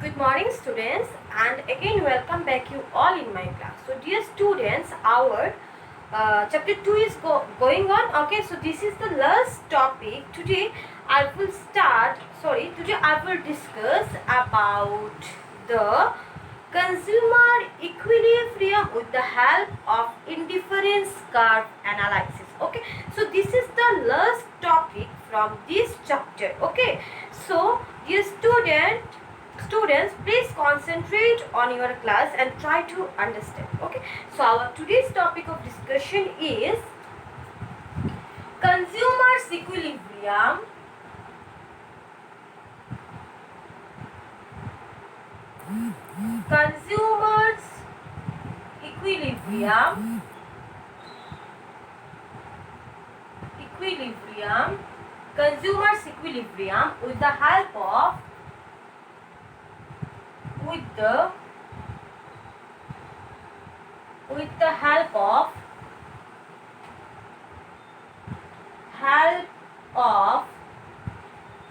Good morning students, and again welcome back you all in my class. So dear students, our chapter 2 is going on. Okay, so this is the last topic. Today I will discuss about the consumer equilibrium with the help of indifference curve analysis. Okay, so this is the last topic from this chapter. Okay, so dear students, please concentrate on your class and try to understand. Okay, so our today's topic of discussion is consumers equilibrium consumers equilibrium consumers equilibrium with the help of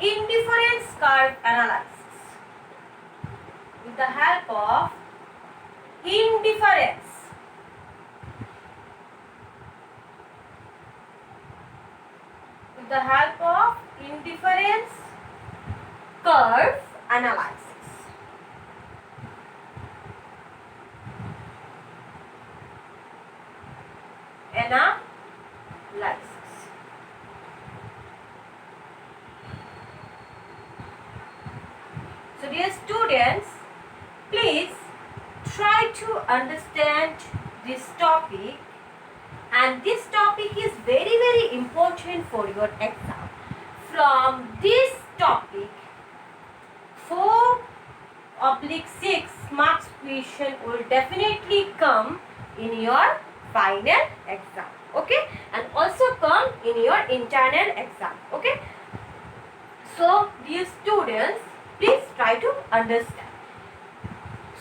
indifference curve analysis. With the help of indifference curve analysis. So dear students, please try to understand this topic, and this topic is very important for your exam. From this topic 4/6 marks question will definitely come in your final exam. Okay, and also come in your internal exam. Okay, so dear students, please try to understand.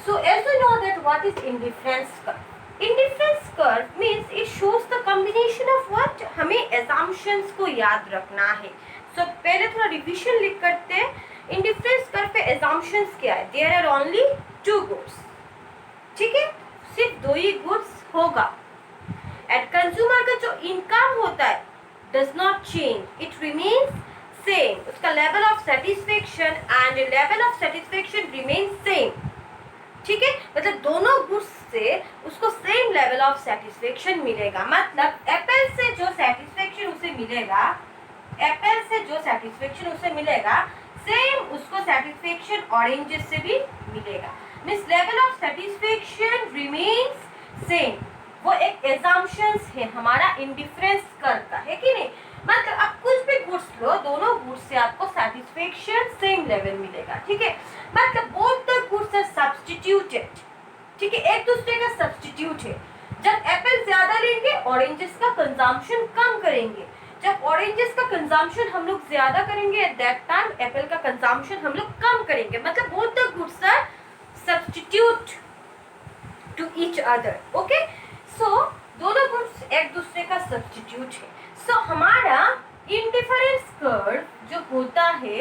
So as we know that what is indifference curve? Indifference curve means it shows the combination of what? हमें assumptions को याद रखना है. So पहले थोड़ा revision लिख करते हैं. इंडिफरेंस कर्व पे assumptions क्या है? There are only two goods. ठीक है, सिर्फ दो ही गुड्स होगा. एट कंज्यूमर का जो इनकम होता है does not change, it remains same. उसका level of satisfaction and level of satisfaction remains same. ठीक है, मतलब दोनों गुड्स से उसको सेम लेवल ऑफ सेटिस्फेक्शन मिलेगा. मतलब एप्पल से जो सेटिस्फेक्शन उसे मिलेगा सेम उसको सेटिस्फेक्शन ऑरेंजेस से भी मिलेगा. Means level of satisfaction remains same. वो एक एजम्पशंस है हमारा इंडिफरेंस करता है कि नहीं. मतलब आप कुछ भी गुड्स लो, दोनों गुड्स से आपको सेटिस्फेक्शन सेम लेवल मिलेगा. ठीक है, मतलब both the goods are substituted. ठीक है, एक दूसरे का सब्स्टिट्यूट है. जब एप्पल ज्यादा लेंगे ऑरेंजेस का कंजम्पशन कम करेंगे. जब ऑरेंजेस का कंजम्पशन हम लोग ज्यादा करेंगे एट दैट टाइम एप्पल का कंजम्पशन हम लोग कम करेंगे. मतलब both the goods are substitute to each other. Okay, so दोनों गुड्स एक दूसरे का सब्स्टिट्यूट है. सो हमारा इंडिफरेंस कर्व जो होता है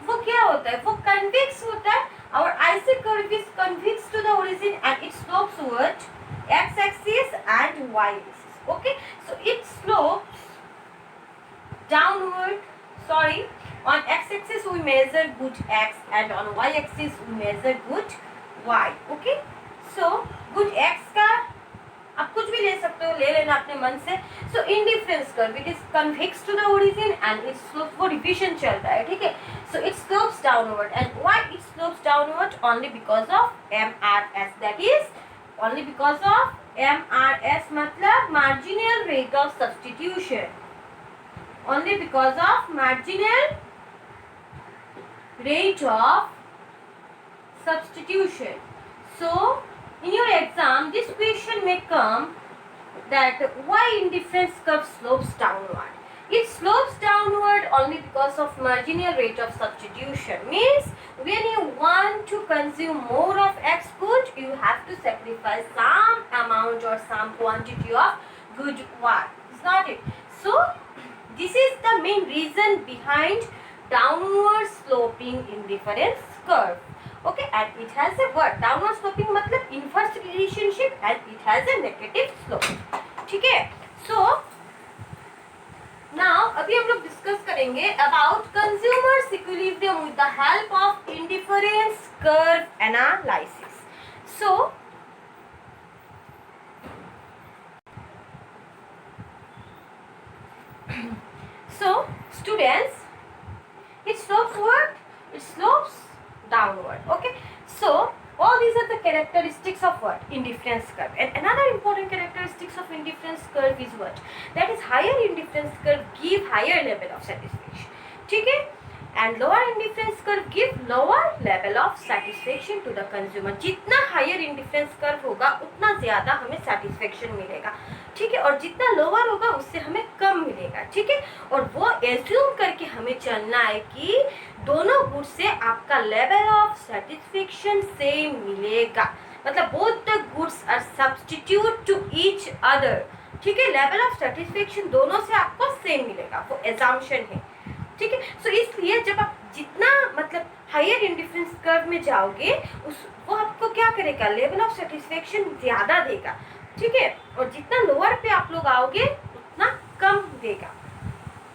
वो क्या होता है? वो कन्वेक्स होता है. Our IC curve is convex to the origin and it slopes towards x-axis and y-axis. Okay, so it slopes downward. On x-axis we measure good x and on y-axis we measure good y. Okay, so good x का आप कुछ भी ले सकते हो, ले लेना अपने मन से. So indifference curve it is convex to the origin and it slopes. वो रिविजन चल रहा है. ठीक है, so it slopes downward. And why it slopes downward? Only because of MRS. That is only because of MRS मतलब marginal rate of substitution. Only because of marginal rate of substitution. So in your exam this question may come that why indifference curve slopes downward. It slopes downward only because of marginal rate of substitution. Means when you want to consume more of X good, you have to sacrifice some amount or some quantity of good Y. Is not it? So this is the main reason behind downward sloping indifference curve. Okay, and it has a word downward sloping मतलब inverse relationship and it has a negative slope. ठीक है, so now अभी हम लोग discuss करेंगे about consumers equilibrium with the help of indifference curve analysis. So students, it slopes what? It slopes downward. Okay, so all these are the characteristics of what? Indifference curve. And another important characteristics of indifference curve is what? That is higher indifference curve give higher level of satisfaction. ठीक है, and lower indifference curve give lower level of satisfaction to the consumer. जितना higher indifference curve होगा उतना ज़्यादा हमें satisfaction मिलेगा. ठीक है, और जितना लोअर होगा उससे हमें कम मिलेगा. ठीक है, और वो एज्यूम करके हमें चलना है कि दोनों गुड्स से आपका लेवल ऑफ सेटिस्फेक्शन सेम मिलेगा. मतलब both the goods are substitute to each other. ठीक है, लेवल ऑफ सेटिस्फेक्शन दोनों से आपको सेम मिलेगा, वो एजम्पशन है. ठीक है, सो इसलिए जब आप जितना मतलब हायर इंडिफरेंस कर्व में जाओगे वो आपको क्या करेगा? लेवल ऑफ सेटिस्फेक्शन ज़्यादा देगा. ठीक है, और जितना लोअर पे आप लोग आओगे उतना कम देगा.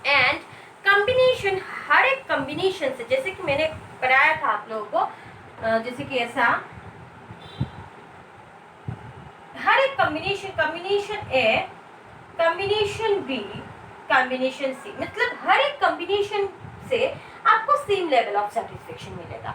एंड कॉम्बिनेशन, हर एक कॉम्बिनेशन से, जैसे कि मैंने पढ़ाया था आप लोगों को, जैसे कि ऐसा हर एक कॉम्बिनेशन ए, कॉम्बिनेशन बी, कॉम्बिनेशन सी, मतलब हर एक कॉम्बिनेशन से आपको सेम लेवल ऑफ सेटिस्फेक्शन मिलेगा.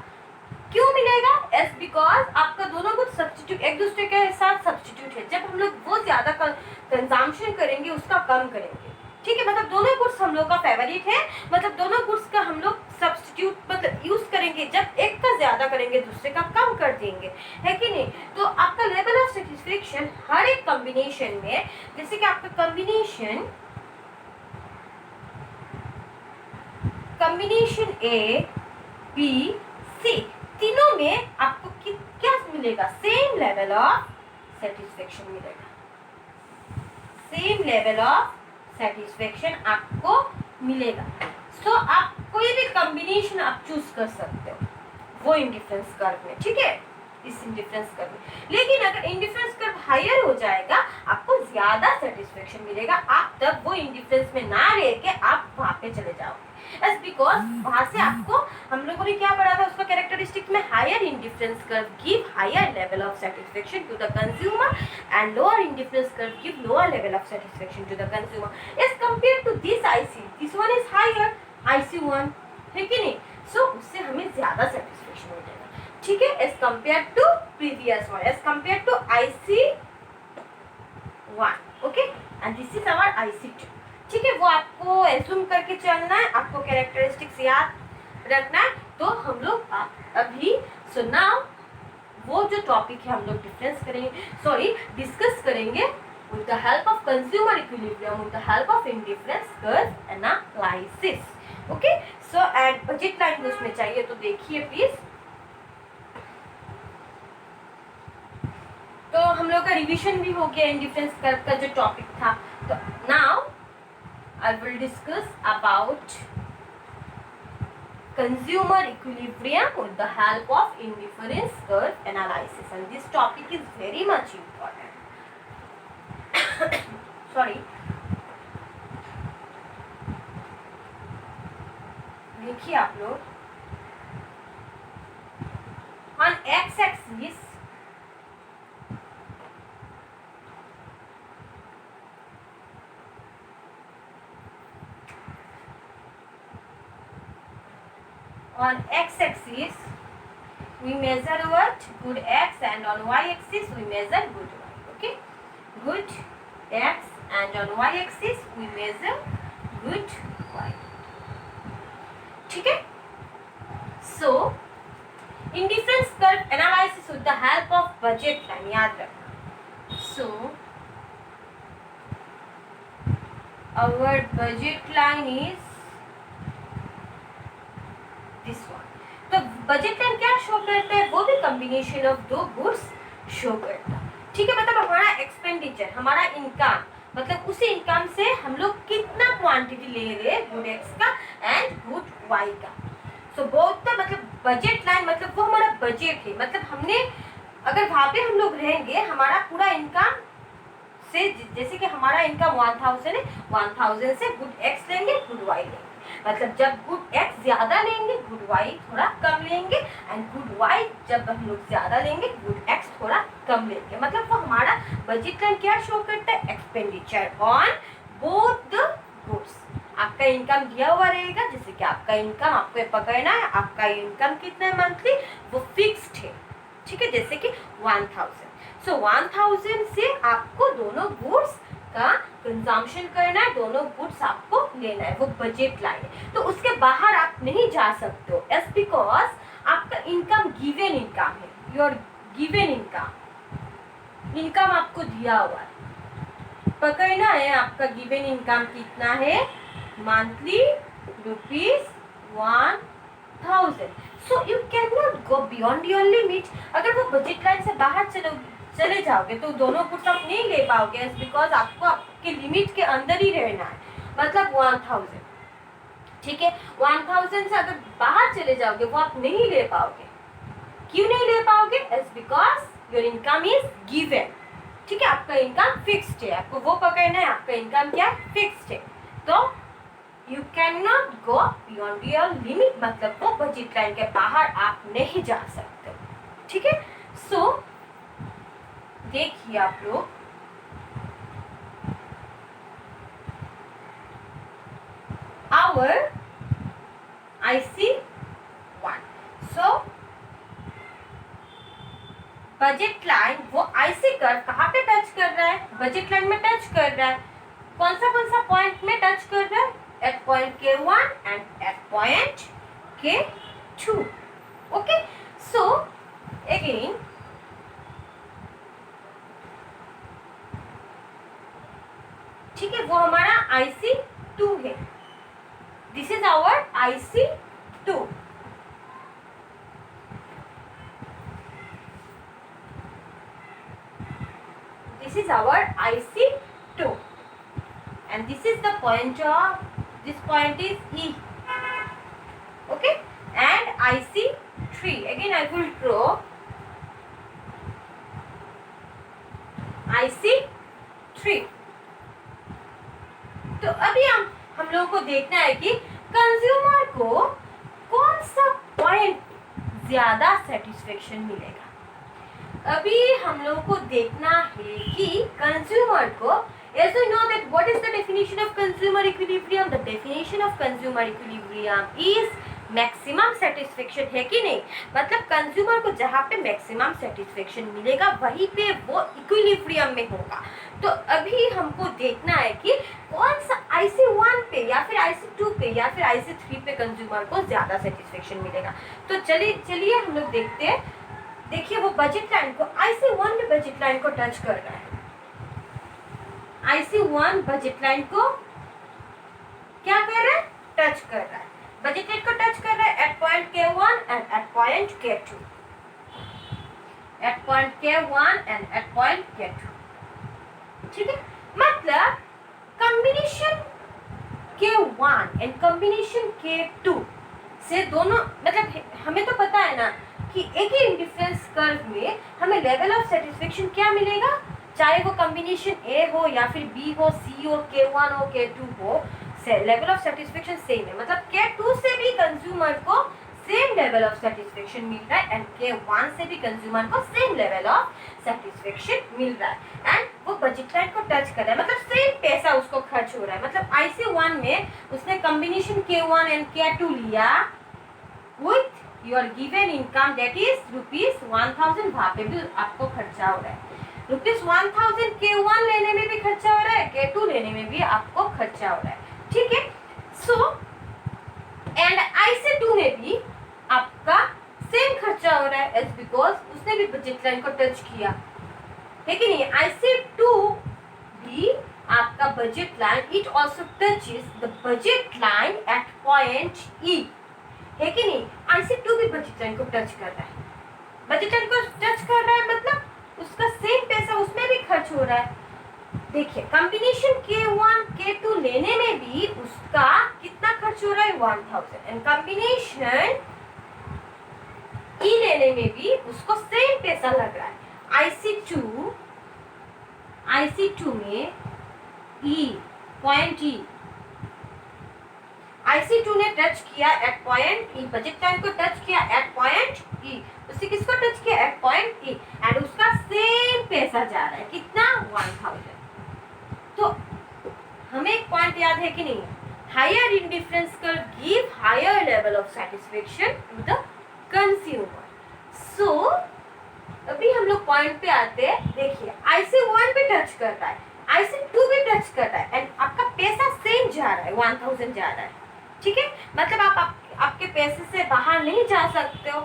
क्यों मिलेगा? एस बिकॉज आपका दोनों कुछ सब्स्टिट्यूट एक दूसरे के साथ सब्स्टिट्यूट है. जब हम लोग वो ज़्यादा कंजम्पशन करेंगे उसका कम करेंगे. ठीक है, मतलब दोनों गुड्स हम लोग का फेवरेट है, मतलब दोनों गुड्स का हम लोग सब्स्टिट्यूट मतलब यूज करेंगे. जब एक का ज़्यादा करेंगे दूसरे का कम कर देंगे, है कि नहीं? तो आपका लेवल ऑफ सेटिस्फेक्शन हर एक कॉम्बिनेशन में, जैसे कि आपका कॉम्बिनेशन ए बी सी, तीनों में आपको क्या मिलेगा? सेम लेवल ऑफ सेटिस्फेक्शन मिलेगा. सेम लेवल ऑफ सेटिस्फेक्शन आपको मिलेगा. सो आप कोई भी कॉम्बिनेशन आप चूज कर सकते हो वो इंडिफरेंस कर्व में. ठीक है, इस इंडिफरेंस कर्व में. लेकिन अगर इंडिफरेंस कर्व हायर हो जाएगा आपको ज्यादा सेटिस्फेक्शन मिलेगा. आप तब वो इंडिफरेंस में ना रह के आप वहाँ पे चले जाओगे. As because वहाँ से आपको हम लोगों ने क्या पढ़ा था उसका कैरेक्टरिस्टिक में, higher indifference curve give higher level of satisfaction to the consumer and lower indifference curve give lower level of satisfaction to the consumer as compare to this IC. This one is higher IC1, है कि नहीं? सो उससे हमें ज्यादा satisfaction मिलेगा. ठीक है, as compare to previous one, as compare to IC1. Okay, and this is our IC2. ठीक है, वो आपको एज्यूम करके चलना है, आपको कैरेक्टरिस्टिक्स याद रखना है. तो हम लोग अभी सुना वो जो टॉपिक है हम लोग डिस्कस करेंगे with the help of consumer equilibrium, with the help of indifference curve analysis. Okay, so and budget line उसमें चाहिए तो देखिए प्लीज. तो हम लोग का रिवीजन भी हो गया इंडिफरेंस कर्व का जो टॉपिक था. तो now I will discuss about consumer equilibrium with the help of indifference curve analysis, and this topic is very much important. Sorry. देखिए आप लोग on x-axis we measure what? Good x, and on y-axis we measure good y. Okay, good x, and on y-axis we measure good y. ठीक है, so indifference curve analysis with the help of budget line, याद रखना. So our budget line is this one. तो budget line क्या show करता है? वो भी कॉम्बिनेशन ऑफ दो गुड्स शो करता है. ठीक है, मतलब हमारा एक्सपेंडिचर, हमारा इनकम, मतलब उसी इनकम से हम लोग कितना क्वांटिटी ले रहे हैं गुड एक्स का एंड गुड वाई का. सो बोथ द मतलब बजट लाइन मतलब वो हमारा बजट है, मतलब हमने अगर वहाँ पे हम लोग रहेंगे हमारा पूरा इनकम से, जैसे कि हमारा इनकम 1000 है, 1000 से गुड एक्स लेंगे गुड वाई लेंगे, मतलब जब गुड एक्स ज्यादा लेंगे गुड वाई थोड़ा कम लेंगे, एंड गुड वाई जब हम लोग ज्यादा लेंगे गुड एक्स थोड़ा कम लेंगे। मतलब वो हमारा बजट लाइन क्या शो करता है, expenditure on both the goods. आपका इनकम दिया हुआ रहेगा, जैसे कि आपका इनकम आपको पकड़ना है, आपका इनकम कितना है मंथली, वो फिक्स्ड है, ठीक है, जैसे कि 1000। सो 1000 से आपको दोनों गुड्स का कंजम्पशन करना है, दोनों गुड्स आपको लेना है, वो बजट लाइन है। तो उसके बाहर आप नहीं जा सकते हो, एस बिकॉज आपका इनकम गिवन इनकम है, योर गिवन इनकम, इनकम आपको दिया हुआ है, पकड़ना है आपका गिवन इनकम कितना है, monthly ₹1000। So you can not go beyond your limit. अगर वो बजट लाइन से बाहर चले जाओगे तो दोनों गुड्स आप नहीं ले पाओगे, बिकॉज आपको आपके लिमिट के अंदर ही रहना है, मतलब 1000, ठीक है। 1000 से अगर बाहर चले जाओगे वो आप नहीं ले पाओगे। क्यों नहीं ले पाओगे, as because your income is given, ठीक है, आपका इनकम फिक्स्ड है, आपको वो पकड़ना है, आपका इनकम क्या है, फिक्स्ड है। तो you can not go beyond your limit, मतलब वो बजट लाइन के बाहर आप नहीं जा सकते, ठीक है। सो देखिए आप लोग, our IC1, so budget line वो IC कर्व कहाँ पे टच कर रहा है, बजट लाइन में टच कर रहा है, कौन सा पॉइंट में टच कर रहा है, at point K1 and at point K2, okay. So again ठीक है, वो हमारा IC2 है, this is our IC2। This is our IC2 and this is the point of, this point is E, okay, and IC3 again I will draw IC3। तो अभी हम लोगों को देखना है कि कंज्यूमर को कौन सा पॉइंट ज्यादा सेटिस्फेक्शन मिलेगा। अभी हम लोगों को देखना है कि कंज्यूमर को, as we know that what is the definition of consumer equilibrium, the definition of consumer equilibrium is maximum satisfaction, है कि नहीं, मतलब कंज्यूमर को जहाँ पे मैक्सिमम सेटिस्फेक्शन मिलेगा वहीं पे वो इक्विलिब्रियम में होगा। तो अभी हमको देखना है कि कौन सा IC1 पे या फिर IC2 पे या फिर IC3 पे कंज्यूमर को ज्यादा सेटिस्फेक्शन मिलेगा। तो चलिए हम लोग देखते हैं। देखिए वो बजट लाइन को, IC1 में बजट लाइन को टच कर रहा है, IC1 बजट लाइन को क्या कर रहा है, टच कर रहा है, बजट लाइन को टच कर रहा है at point K1 and at point K2, at point K1 and at point K2, ठीक है। मतलब combination K1 and combination K2 से दोनों, मतलब हमें तो पता है ना कि एक ही इंडिफरेंस कर्व में हमें लेवल ऑफ सेटिस्फेक्शन क्या मिलेगा, चाहे वो कॉम्बिनेशन A हो या फिर B हो, C हो, K1 हो, K2 हो, लेवल ऑफ सेटिस्फेक्शन सेम है। मतलब K2 से भी कंज्यूमर को सेम लेवल ऑफ सेटिस्फेक्शन मिल रहा है एंड K1 से भी कंज्यूमर को सेम लेवल ऑफ सेटिस्फेक्शन मिल रहा है एंड वो बजट लाइन को टच कर रहा है, मतलब सेम पैसा उसको खर्च हो रहा है। मतलब IC1 में उसने कॉम्बिनेशन K1 एंड K2 लिया with your given income that is ₹1000, वहाँ पे भी आपको खर्चा हो रहा है, ₹1000 K1 लेने में भी खर्चा हो रहा है, K2 लेने में भी आपको खर्चा हो रहा है, ठीक है। सो एंड IC2 में भी आपका सेम खर्चा हो रहा है, एज बिकॉज उसने भी बजट लाइन को टच किया, है कि नहीं। IC2 भी आपका budget line, it also touches the budget line at point E, है कि नहीं। IC2 भी बजट लाइन को टच कर रहा है, बजट लाइन को टच कर रहा है, मतलब उसका सेम पैसा उसमें भी खर्च हो रहा है, देखिए कॉम्बिनेशन K1 K2 लेने में भी उसका कितना खर्च हो रहा है 1000 एंड कॉम्बिनेशन E लेने में भी उसको सेम पैसा लग रहा है। IC2 में E पॉइंट E IC2 ने टच किया at point E, budget line को टच किया एट पॉइंट E, उससे किसको टच किया एट पॉइंट E एंड उसका सेम पैसा जा रहा है कितना 1000। तो हमें एक पॉइंट याद है कि नहीं, higher indifference curve give higher level of satisfaction to the consumer. So अभी हम लोग पॉइंट पे आते हैं। देखिए IC1 भी टच कर रहा है, IC2 भी टच कर रहा है एंड आपका पैसा सेम जा रहा है 1000 जा रहा है, ठीक है। मतलब आपके पैसे से बाहर नहीं जा सकते हो,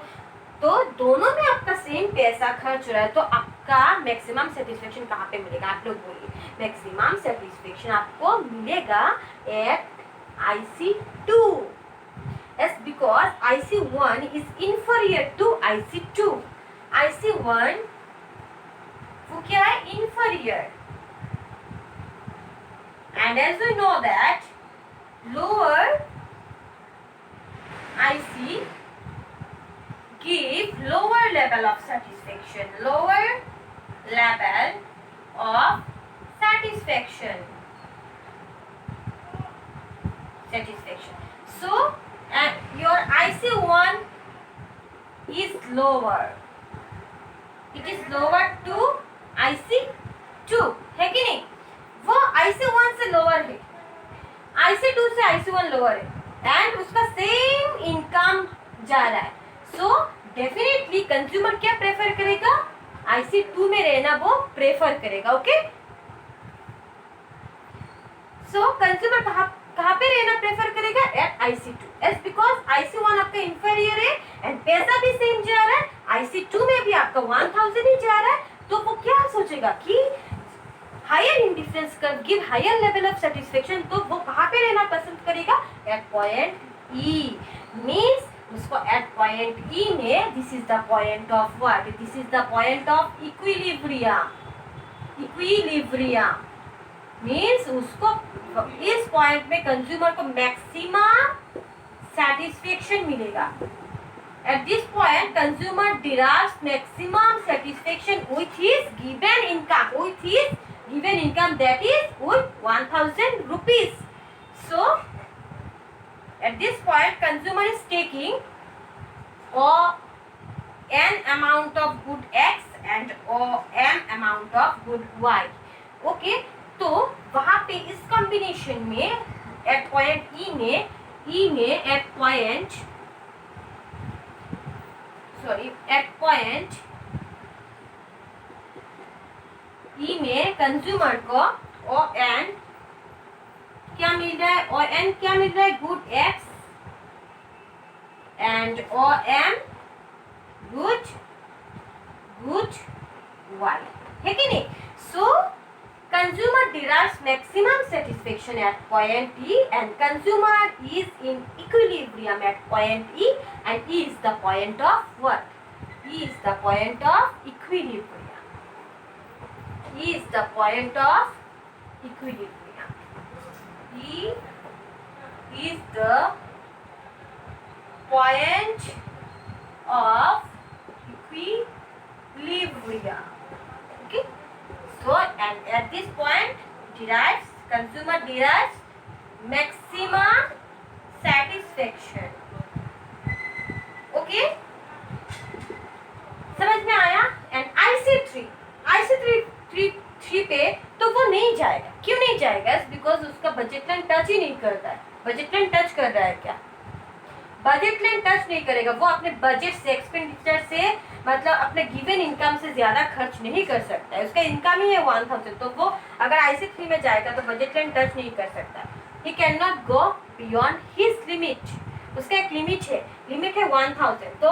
तो दोनों में आपका सेम पैसा खर्च रहा है, तो आपका मैक्सिमम सेटिस्फेक्शन कहाँ पे मिलेगा? आप लोग बोलिए। मैक्सिमम सेटिस्फेक्शन आपको मिलेगा eight IC2, yes, because IC1 is inferior to IC2। IC1 वो क्या है? inferior, and as we know that lower IC give lower level of satisfaction, lower level of satisfaction. So your IC1 is lower, it is lower to IC2, है कि नहीं? वो IC1 से lower है, IC2 से IC1 लोअर है and उसका same income जा रहा है। सो डेफिनेटली कंज्यूमर क्या प्रेफर करेगा? IC2 में रहना वो प्रेफर करेगा। ओके, सो कंज्यूमर कहाँ पे रहना प्रेफर करेगा? Eight IC2, S because IC1 आपका इंफीरियर है एंड पैसा भी सेम जा रहा है, IC2 में भी आपका 1000 ही जा रहा है, तो वो क्या सोचेगा कि higher indifference curve give higher level of satisfaction, तो वो कहाँ पे रहना पसंद करेगा? At point E। मीन्स उसको एट पॉइंट E में this is the point of what? This is the point of equilibrium. Equilibrium means उसको इस पॉइंट में कंज्यूमर को मैक्सिमम सेटिस्फेक्शन मिलेगा। At this point, consumer derives maximum satisfaction with his given income, that is with 1000 rupees. So, at this point, consumer is taking n amount of good X and m amount of good Y. Okay, तो वहाँ पे इस combination में at point E में at point E में consumer को ON क्या मिल रहा है? ON क्या मिल रहा है? Good X and OM good Y, है कि नहीं? सो consumer derives maximum satisfaction at point E and consumer is in equilibrium at point E, and E is the point of what? E is the point of equilibrium. E is the point of equilibrium. E is the point of equilibrium. Okay. So, and at this point, consumer derives maximum satisfaction. Okay? समझ में आया? And IC3 पे तो वो नहीं जाएगा। क्यों नहीं जाएगा? बिकॉज उसका बजट लाइन टच ही नहीं करता है। बजट लाइन टच कर रहा है क्या? बजट लाइन टच नहीं करेगा। वो अपने बजट से, एक्सपेंडिचर से, मतलब अपने गिवन इनकम से ज्यादा खर्च नहीं कर सकता है। उसका इनकम ही है 1000, तो वो अगर IC3 में जाएगा तो बजट लाइन टच नहीं कर सकता। He can not go beyond his limit. उसका एक लिमिट है 1000। तो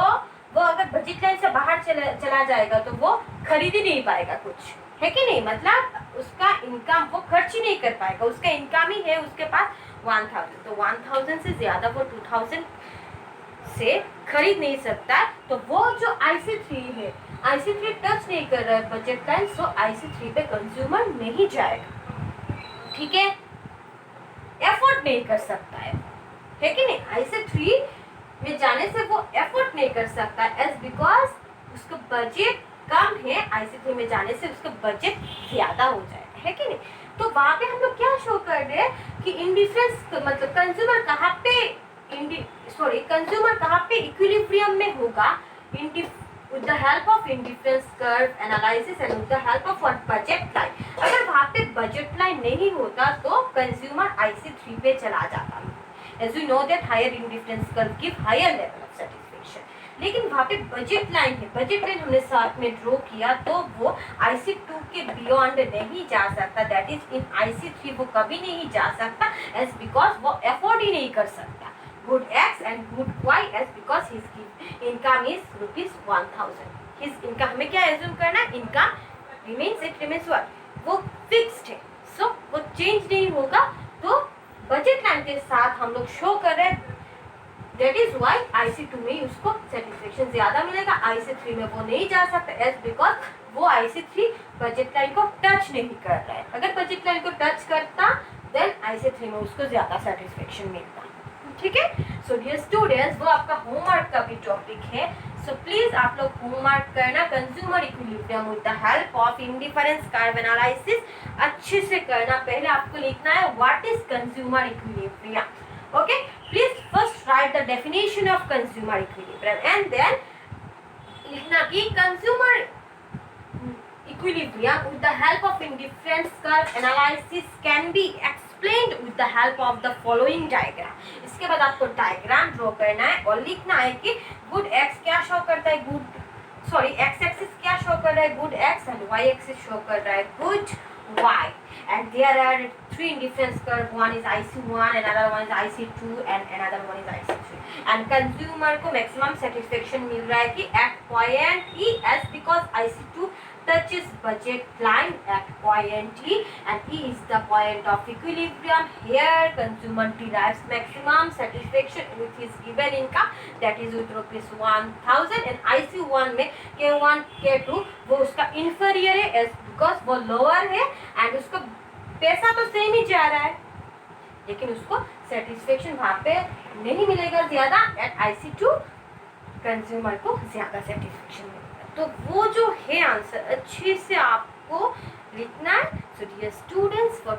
वो अगर बजट लाइन से बाहर चला जाएगा तो वो खरीद ही नहीं पाएगा कुछ, है कि नहीं? मतलब उसका इनकम वो खर्च ही नहीं कर पाएगा। उसका इनकम ही है उसके पास 1000, तो 1000 से ज्यादा वो 2000 से खरीद नहीं सकता। तो वो जो IC3 है, IC3 टच नहीं कर रहा है बजट लाइन, सो IC3 पे कंज्यूमर नहीं जाएगा। ठीक है, एफोर्ड नहीं कर सकता है कि नहीं। IC3 में जाने से वो एफोर्ड नहीं कर सकता एज बिकॉज उसका बजट कम है, IC3 में जाने से उसका बजट ज्यादा हो जाएगा, है कि नहीं। तो वहां पे हम लोग क्या शो कर रहे हैं कि इंडिफरेंस मतलब कंज्यूमर कहाँ पे इक्विलिब्रियम में होगा with the help of indifference curve analysis and with the help of what budget line। अगर वहाँ पे बजट लाइन नहीं होता तो कंज्यूमर IC3 पे चला जाता। As you know that higher indifference curve give higher level of satisfaction, लेकिन वहाँ पे बजट लाइन है, बजट लाइन हमने साथ में ड्रॉ किया तो वो IC2 के बियॉन्ड नहीं जा सकता, दैट इज इन IC3 वो कभी नहीं जा सकता एज बिकॉज वो अफोर्ड ही नहीं कर सकता good X and good Y as because his income is ₹1000। his income हमें क्या assume करना है, income remains what, वो fixed है, so वो change नहीं होगा। तो बजट लाइन के साथ हम लोग शो कर रहे हैं, that is why IC2 में उसको satisfaction ज्यादा मिलेगा, IC3 में वो नहीं जा सकता as because वो IC3 बजट लाइन को टच नहीं कर रहा है। अगर बजट लाइन को टच करता then IC3 में उसको ज्यादा satisfaction मिलता, ठीक है। सो डियर स्टूडेंट्स, वो आपका होमवर्क का भी टॉपिक है, सो प्लीज आप लोग होमवर्क करना। Consumer equilibrium with the help of indifference curve analysis अच्छे से करना। पहले आपको लिखना है what is consumer equilibrium, okay. Please first write the definition of consumer equilibrium and then लिखना कि consumer equilibrium with the help of indifference curve analysis can be explained with the help of the following diagram। इसके बाद आपको diagram draw करना है और लिखना है कि गुड x क्या शो करता है, x एक्सिस क्या शो कर रहा है, good x and y axis show कर रहा है good y, and there are 3 indifference curve, one is IC1 and another one is IC2 and another one is IC3, and consumer को maximum satisfaction मिल रहा है कि at point E as because IC2 touches budget line at point E and E is the point of equilibrium, here consumer derives maximum satisfaction with his given income that is with ₹1000 and IC1 में K1 K2 वो उसका inferior है as because वो lower है and उसका पैसा तो same ही जा रहा है लेकिन उसको सेटिस्फेक्शन वहाँ पे नहीं मिलेगा ज्यादा, एट IC2 कंज्यूमर को ज्यादा सेटिस्फेक्शन मिलेगा। तो वो जो है आंसर अच्छे से आपको लिखना है। So dear students, for